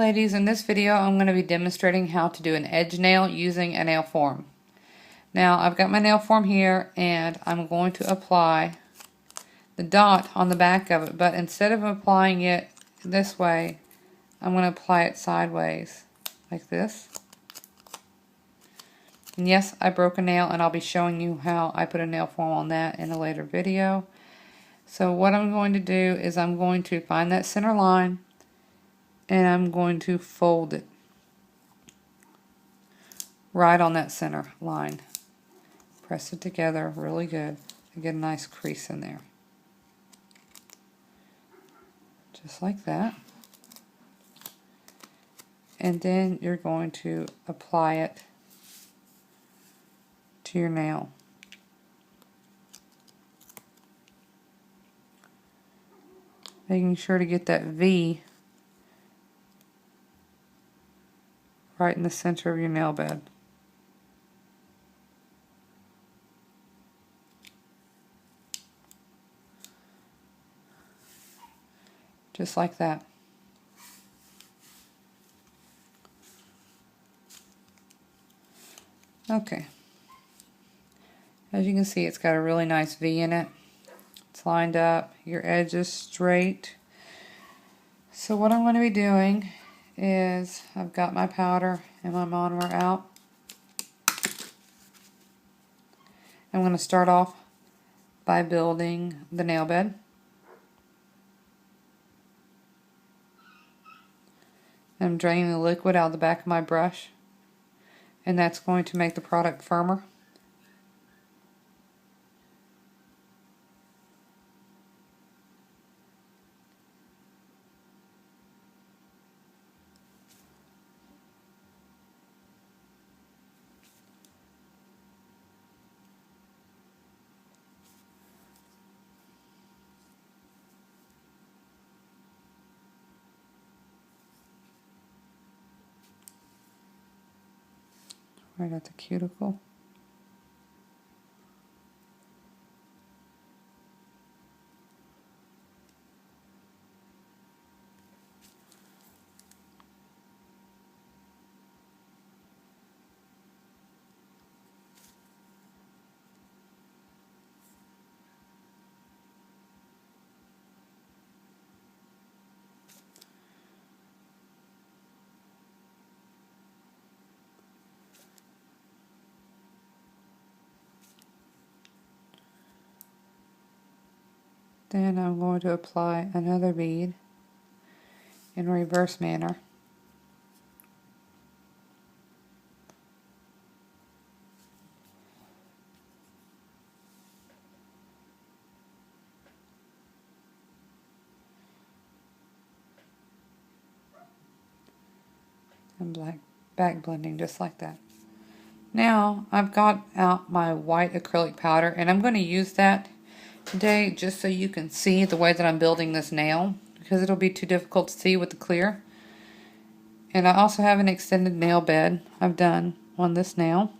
ladies, in this video I'm going to be demonstrating how to do an edge nail using a nail form. Now I've got my nail form here and I'm going to apply the dot on the back of it, but instead of applying it this way, I'm going to apply it sideways like this. And yes, I broke a nail and I'll be showing you how I put a nail form on that in a later video. So what I'm going to do is I'm going to find that center line and I'm going to fold it right on that center line. Press it together really good to get a nice crease in there. Just like that. And then you're going to apply it to your nail. Making sure to get that V right in the center of your nail bed. Just like that. Okay. As you can see, it's got a really nice V in it. It's lined up. Your edge is straight. So what I'm going to be doing is I've got my powder and my monomer out. I'm going to start off by building the nail bed. I'm draining the liquid out of the back of my brush, and that's going to make the product firmer. Right at the cuticle. Then I'm going to apply another bead in reverse manner. And back blending just like that. Now I've got out my white acrylic powder and I'm going to use that today just so you can see the way that I'm building this nail, because it'll be too difficult to see with the clear. And I also have an extended nail bed I've done on this nail.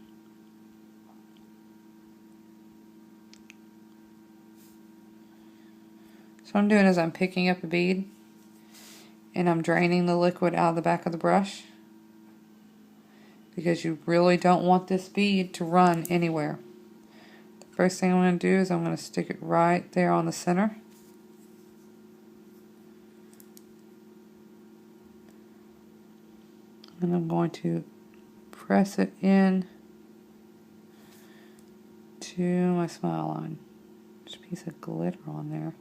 So what I'm doing is I'm picking up a bead and I'm draining the liquid out of the back of the brush, because you really don't want this bead to run anywhere. The first thing I'm going to do is I'm going to stick it right there on the center. And I'm going to press it in to my smile line. There's a piece of glitter on there.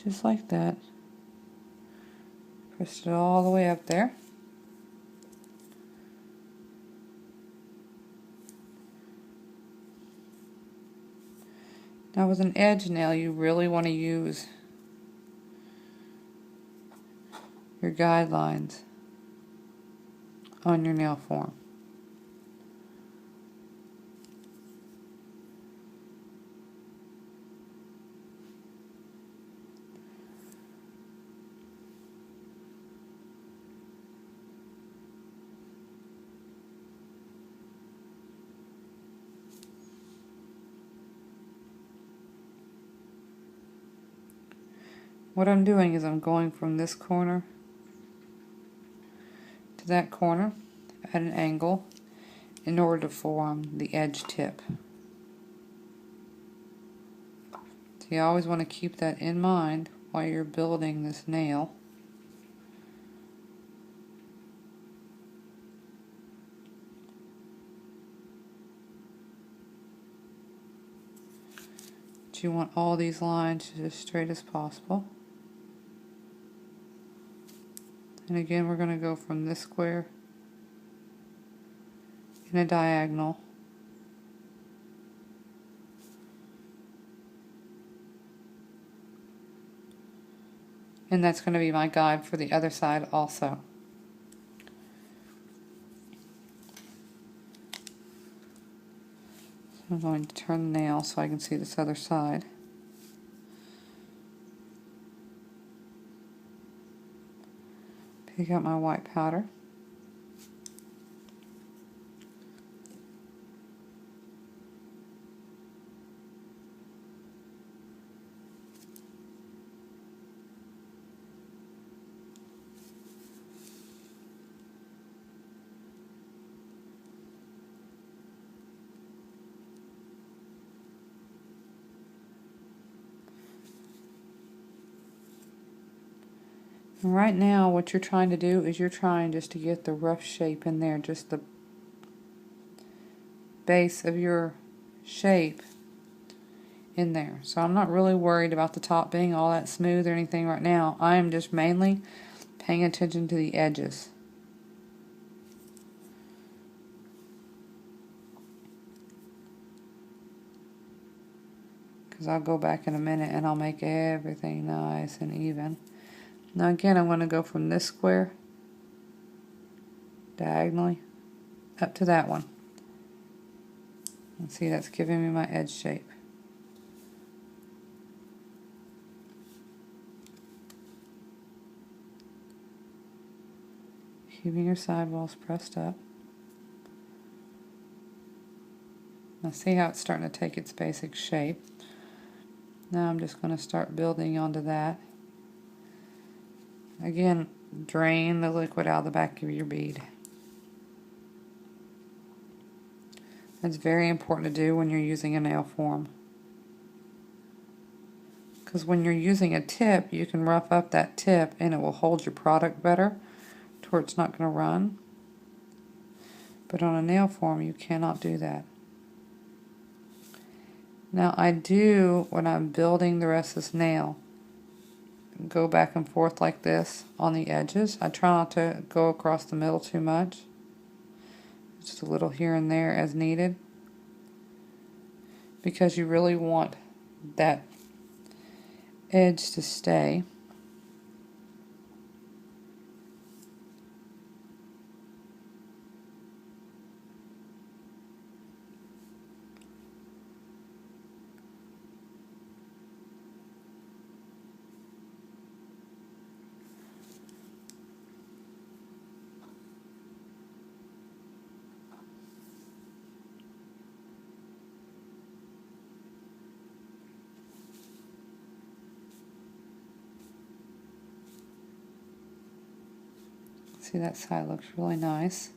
Just like that. Press it all the way up there. Now with an edge nail, you really want to use your guidelines on your nail form. what I'm doing is I'm going from this corner to that corner at an angle in order to form the edge tip. So you always want to keep that in mind while you're building this nail. But you want all these lines as straight as possible. And again, we're going to go from this square in a diagonal and that's going to be my guide for the other side also. So I'm going to turn the nail so I can see this other side. Pick out my white powder. And right now what you're trying to do is you're trying just to get the rough shape in there, just the base of your shape in there. So I'm not really worried about the top being all that smooth or anything right now. I am just mainly paying attention to the edges. Because I'll go back in a minute and I'll make everything nice and even. Now again, I'm going to go from this square diagonally up to that one. And see, that's giving me my edge shape. Keeping your sidewalls pressed up. Now see how it's starting to take its basic shape. Now I'm just going to start building onto that. Again, drain the liquid out of the back of your bead. That's very important to do when you're using a nail form. Because when you're using a tip, you can rough up that tip and it will hold your product better to where it's not going to run. But on a nail form, you cannot do that. Now I do, when I'm building the rest of this nail, go back and forth like this on the edges. I try not to go across the middle too much. Just a little here and there as needed. Because you really want that edge to stay. See, that side looks really nice.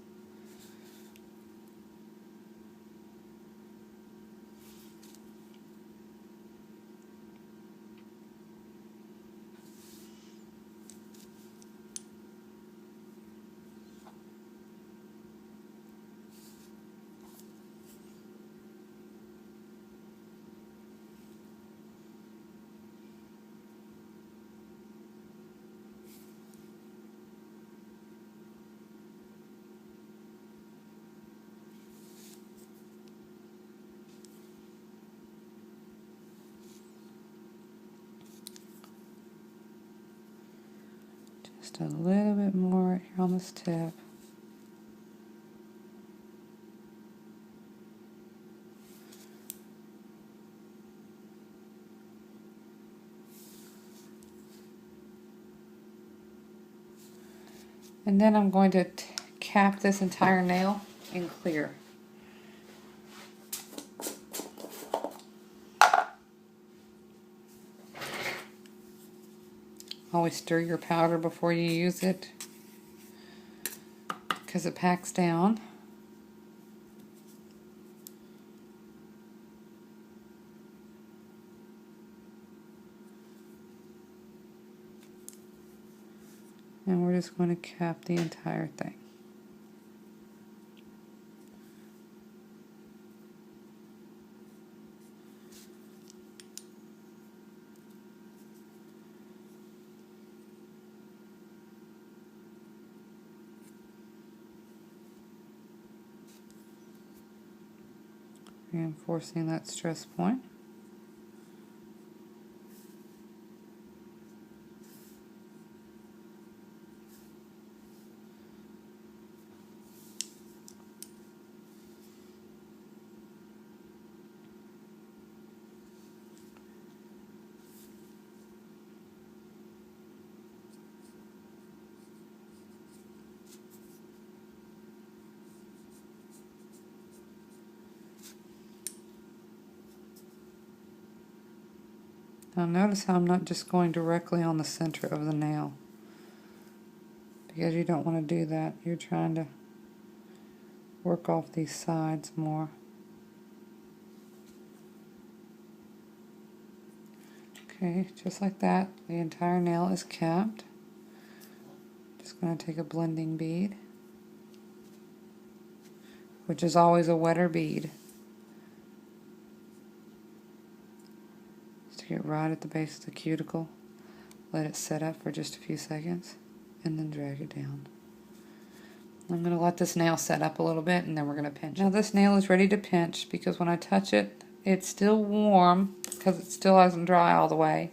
Just a little bit more right here on this tip. And then I'm going to cap this entire nail in clear. Always stir your powder before you use it because it packs down. And we're just going to cap the entire thing. Reinforcing that stress point. Now notice how I'm not just going directly on the center of the nail, because you don't want to do that. You're trying to work off these sides more. Okay, just like that, the entire nail is capped. Just going to take a blending bead, which is always a wetter bead. Get right at the base of the cuticle, let it set up for just a few seconds, and then drag it down. I'm going to let this nail set up a little bit, and then we're going to pinch it. Now this nail is ready to pinch because when I touch it, it's still warm because it still hasn't dry all the way,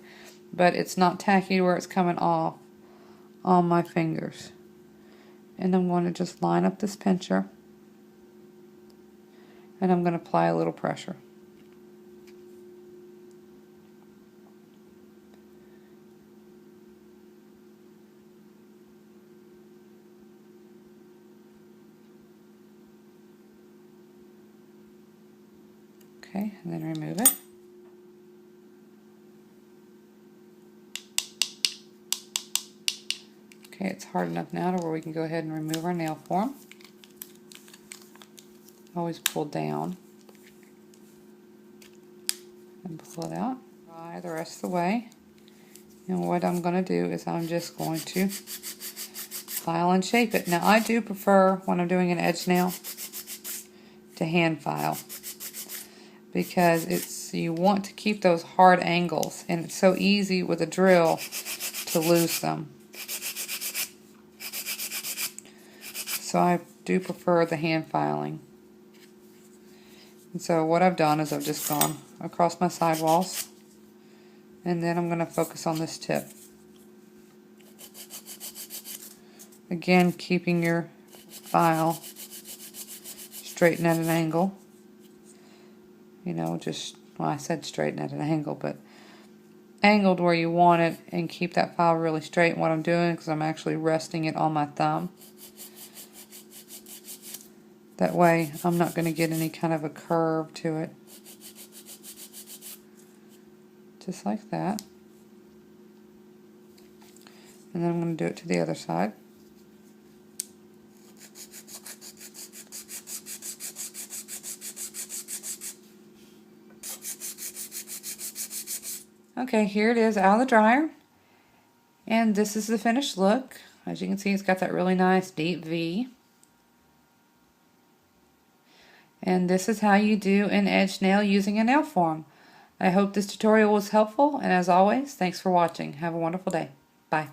but it's not tacky to where it's coming off on my fingers. And I'm going to just line up this pincher, and I'm going to apply a little pressure. Okay, and then remove it. Okay, it's hard enough now to where we can go ahead and remove our nail form. Always pull down and pull it out. Dry the rest of the way. And what I'm going to do is I'm just going to file and shape it. Now I do prefer, when I'm doing an edge nail, to hand file, because you want to keep those hard angles, and it's so easy with a drill to lose them. So I do prefer the hand filing. And so what I've done is I've just gone across my sidewalls, and then I'm going to focus on this tip. Again, keeping your file straighten at an angle. You know, just, well, I said straighten at an angle, but angled where you want it, and keep that file really straight. And what I'm doing, because I'm actually resting it on my thumb. That way I'm not going to get any kind of a curve to it. Just like that. And then I'm going to do it to the other side. Okay, here it is out of the dryer, and this is the finished look. As you can see, it's got that really nice deep V. And this is how you do an edge nail using a nail form. I hope this tutorial was helpful, and as always, thanks for watching. Have a wonderful day. Bye.